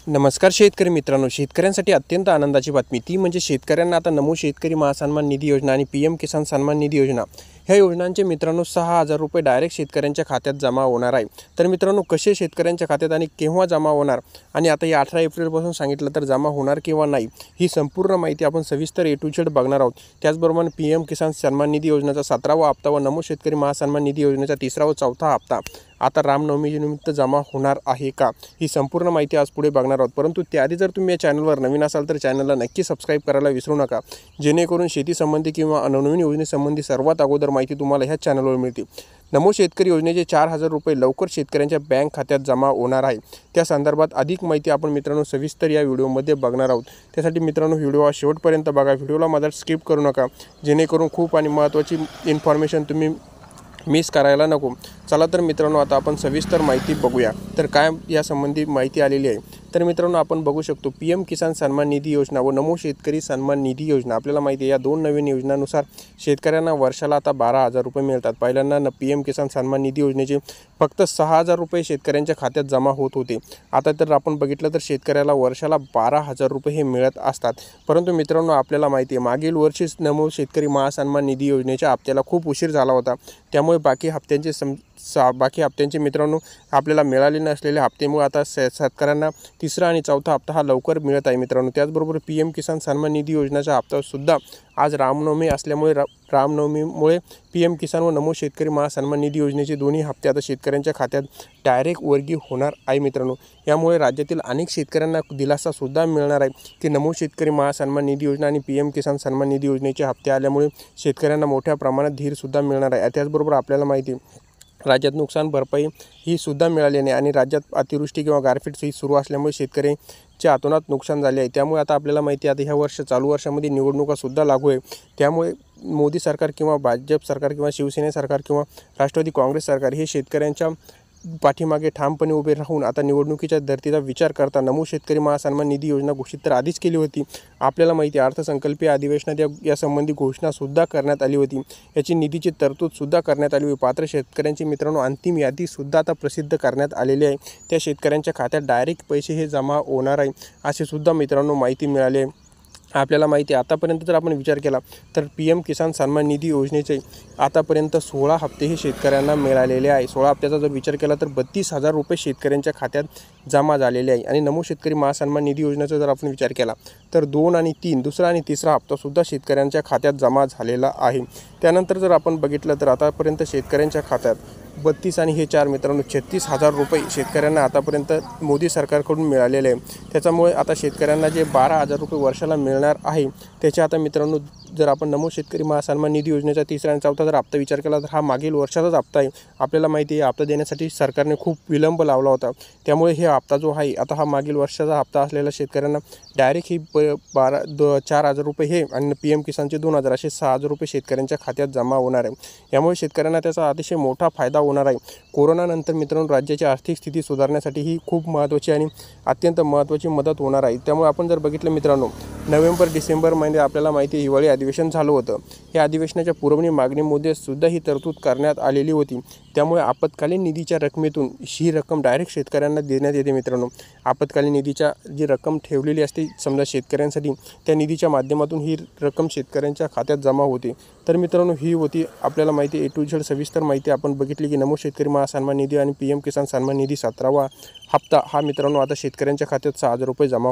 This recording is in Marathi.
नमस्कार शेतकरी मित्रांनो, शेतकऱ्यांसाठी अत्यंत आनंदाची बातमी ती म्हणजे शेतकऱ्यांना आता नमो शेतकरी महासन्मान निधी योजना आणि पीएम किसान सन्मान निधी योजना ह्या योजनांचे मित्रांनो 6,000 रुपये डायरेक्ट शेतकऱ्यांच्या खात्यात जमा होणार आहे। तर मित्रांनो, कसे शेतकऱ्यांच्या खात्यात आणि केव्हा जमा होणार आणि आता या 18 एप्रिलपासून सांगितलं तर जमा होणार किंवा नाही, ही संपूर्ण माहिती आपण सविस्तर ए टू झेड बघणार आहोत। त्याचबरोबर पीएम किसान सन्मान निधी योजनेचा 17वा हप्ता व नमो शेतकरी महासन्मान निधी योजनेचा 3रा व 4था हप्ता आता रामनवमीनिमित्त जमा होणार आहे का, ही संपूर्ण माहिती आज पुढे बघणार आहोत। परंतु त्याआधी जर तुम्ही या चॅनलवर नवीन असाल तर चॅनलला नक्की सबस्क्राईब करायला विसरू नका, जेणेकरून शेती संबंधी किंवा नवनवीन योजनेसंबंधी सर्वात अगोदर माहिती तुम्हाला ह्या चॅनलवर मिळते। नमो शेतकरी योजनेचे 4,000 रुपये लवकर शेतकऱ्यांच्या बँक खात्यात जमा होणार आहे। त्या संदर्भात अधिक माहिती आपण मित्रांनो सविस्तर या व्हिडिओमध्ये बघणार आहोत। त्यासाठी मित्रांनो व्हिडिओ हा शेवटपर्यंत बघा, व्हिडिओला मधात स्किप करू नका, जेणेकरून खूप आणि महत्त्वाची इन्फॉर्मेशन तुम्ही मिस करायला नको। चला तर मित्रांनो, आता आपण सविस्तर माहिती बघूया। तर काय या संबंधी माहिती आलेली आहे तर मित्रांनो, आपण बघू शकतो पीएम किसान सन्मान निधी योजना व नमो शेतकरी सन्मान निधी योजना। आपल्याला माहिती आहे या दोन नवीन योजनांनुसार शेतकऱ्यांना वर्षाला आता 12,000 रुपये मिळतात। पहिल्यांदा पीएम किसान सन्मान निधी योजनेचे फक्त 6,000 रुपये शेतकऱ्यांच्या खात्यात जमा होत होते। आता तर आपण बघितलं तर शेतकऱ्याला वर्षाला 12,000 रुपये हे मिळत असतात। परंतु मित्रांनो, आपल्याला माहिती आहे मागील वर्षीच नमो शेतकरी महासन्मान निधी योजनेच्या हप्त्याला खूप उशीर झाला होता। त्यामुळे बाकी हप्त्यांचे मित्रांनो आपल्याला मिळाले नसलेले हप्त्यामुळे आता शेतकऱ्यांना 3रा आणि 4था हप्ता हा लवकर मिळत आहे मित्रांनो। त्याचबरोबर पीएम किसान सन्मान निधी योजनेचा हप्तासुद्धा आज रामनवमी असल्यामुळे रामनवमीमुळे पीएम किसान व नमो शेतकरी महासन्मान निधी योजनेचे दोन्ही हप्ते आता शेतकऱ्यांच्या खात्यात डायरेक्ट वर्गी होणार आहे मित्रांनो। यामुळे राज्यातील अनेक शेतकऱ्यांना दिलासासुद्धा मिळणार आहे की नमो शेतकरी महासन्मान निधी योजना आणि पीएम किसान सन्मान निधी योजनेचे हप्ते आल्यामुळे शेतकऱ्यांना मोठ्या प्रमाणात धीरसुद्धा मिळणार आहे। त्याचबरोबर आपल्याला माहिती आहे राज्यात नुकसान भरपाई ही सुद्धा मिळाली नाही आणि राज्यात अतिवृष्टी किंवा गारपीट ही सुरू असल्यामुळे शेतकऱ्यांच्या अतोनात नुकसान झाले आहे। त्यामुळे आता आपल्याला माहिती आहे आता ह्या चालू वर्षामध्ये निवडणुकासुद्धा लागू आहे। त्यामुळे मोदी सरकार किंवा भाजप सरकार किंवा शिवसेना सरकार किंवा राष्ट्रवादी काँग्रेस सरकार हे शेतकऱ्यांच्या पाठीमागे ठामपणे उभे राहून आता निवडणुकीच्या धर्तीचा विचार करता नमो शेतकरी महासन्मान निधी योजना घोषित तर आधीच केली होती। आपल्याला माहिती आहे अर्थसंकल्पीय अधिवेशनात यासंबंधी घोषणासुद्धा करण्यात आली होती। याची निधीची तरतूदसुद्धा करण्यात आली होती। पात्र शेतकऱ्यांची मित्रांनो अंतिम यादीसुद्धा आता प्रसिद्ध करण्यात आलेली आहे। त्या शेतकऱ्यांच्या खात्यात डायरेक्ट पैसे हे जमा होणार आहे असे सुद्धा मित्रांनो माहिती मिळाली आहे। आपल्याला माहिती आहे आतापर्यंत जर आपण विचार केला तर पीएम किसान सन्मान निधी योजनेचे आतापर्यंत 16 हप्ते हे शेतकऱ्यांना मिळालेले आहे। 16 हप्त्याचा जर विचार केला तर 32,000 रुपये शेतकऱ्यांच्या खात्यात जमा झालेले आहे। आणि नमो शेतकरी महासन्मान निधी योजनेचा जर आपण विचार केला तर 2 आणि 3 दुसरा आणि तिसरा हप्तासुद्धा शेतकऱ्यांच्या खात्यात जमा झालेला आहे। त्यानंतर जर आपण बघितलं तर आतापर्यंत शेतकऱ्यांच्या खात्यात 32 आणि हे 4 मित्रांनो 36,000 रुपये शेतकऱ्यांना आतापर्यंत मोदी सरकारकडून मिळालेले आहे। त्याच्यामुळे आता शेतकऱ्यांना जे 12,000 रुपये वर्षाला मिळणार आहे त्याचे आता मित्रांनो जर आपण नमो शेतकरी महासन्मान निधी योजनेचा 3रा आणि 4था जर हप्ता विचार केला तर हा मागील वर्षाचाच हप्ता आहे। आपल्याला माहिती आहे हप्ता देण्यासाठी सरकारने खूप विलंब लावला होता। त्यामुळे हे हप्ता जो आहे आता हा मागील वर्षाचा हप्ता असलेल्या शेतकऱ्यांना डायरेक्ट ही 4,000 रुपये हे आणि पीएम किसानचे 2,000 असे 6,000 रुपये शेतकऱ्यांच्या खात्यात जमा होणार आहे। यामुळे शेतकऱ्यांना त्याचा अतिशय मोठा फायदा होणार आहे। कोरोनानंतर मित्रांनो राज्याची आर्थिक स्थिती सुधारण्यासाठी ही खूप महत्त्वाची आणि अत्यंत महत्त्वाची मदत होणार आहे। त्यामुळे आपण जर बघितलं मित्रांनो नोव्हेंबर डिसेंबर महिन्यात आपल्याला माहिती आहे हिवाळी अधिवेशन झालं होतं। या अधिवेशनाच्या पुरवणी मागणीमध्ये सुद्धा ही तरतूद करण्यात आलेली होती। त्यामुळे आपत्कालीन निधीच्या रकमेतून ही रक्कम डायरेक्ट शेतकऱ्यांना देण्यात येते मित्रांनो। आपत्कालीन निधीच्या जी रक्कम ठेवलेली असते समजा शेतकऱ्यांसाठी त्या निधीच्या माध्यमातून ही रक्कम शेतकऱ्यांच्या खात्यात जमा होते। तर मित्रांनो ही होती आपल्याला माहिती ए टू झेड सविस्तर माहिती आपण बघितली की नमो शेतकरी महासन्मान निधी आणि पीएम किसान सन्मान निधी 17वा हप्ता हा मित्रांनो आता शेतकऱ्यांच्या खात्यात 6,000 रुपये जमा